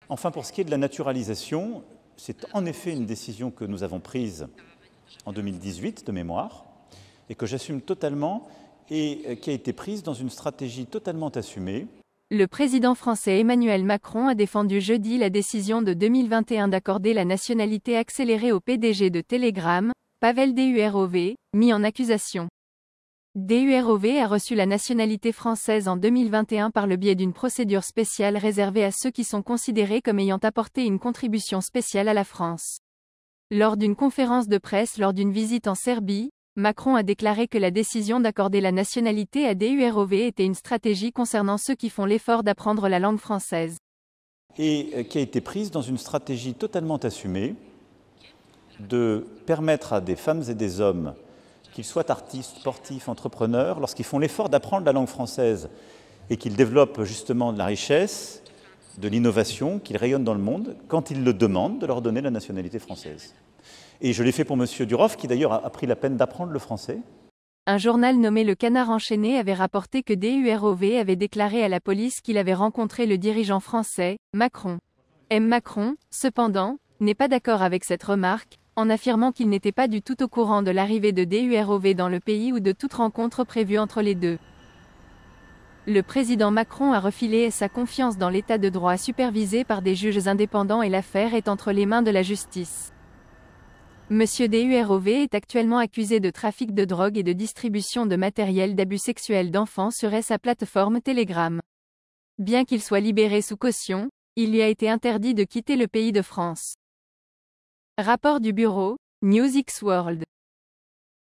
Enfin, pour ce qui est de la naturalisation, c'est en effet une décision que nous avons prise en 2018 de mémoire et que j'assume totalement et qui a été prise dans une stratégie totalement assumée. Le président français Emmanuel Macron a défendu jeudi la décision de 2021 d'accorder la nationalité accélérée au PDG de Telegram, Pavel Durov, mis en accusation. Durov a reçu la nationalité française en 2021 par le biais d'une procédure spéciale réservée à ceux qui sont considérés comme ayant apporté une contribution spéciale à la France. Lors d'une conférence de presse lors d'une visite en Serbie, Macron a déclaré que la décision d'accorder la nationalité à Durov était une stratégie concernant ceux qui font l'effort d'apprendre la langue française. Et qui a été prise dans une stratégie totalement assumée de permettre à des femmes et des hommes, qu'ils soient artistes, sportifs, entrepreneurs, lorsqu'ils font l'effort d'apprendre la langue française et qu'ils développent justement de la richesse, de l'innovation, qu'ils rayonnent dans le monde, quand ils le demandent, de leur donner la nationalité française. Et je l'ai fait pour M. Durov, qui d'ailleurs a pris la peine d'apprendre le français. Un journal nommé Le Canard enchaîné avait rapporté que Durov avait déclaré à la police qu'il avait rencontré le dirigeant français, Macron. Macron, cependant, n'est pas d'accord avec cette remarque, en affirmant qu'il n'était pas du tout au courant de l'arrivée de Durov dans le pays ou de toute rencontre prévue entre les deux. Le président Macron a refilé sa confiance dans l'état de droit supervisé par des juges indépendants et l'affaire est entre les mains de la justice. Monsieur Durov est actuellement accusé de trafic de drogue et de distribution de matériel d'abus sexuel d'enfants sur sa plateforme Telegram. Bien qu'il soit libéré sous caution, il lui a été interdit de quitter le pays de France. Rapport du bureau, NewsXWorld.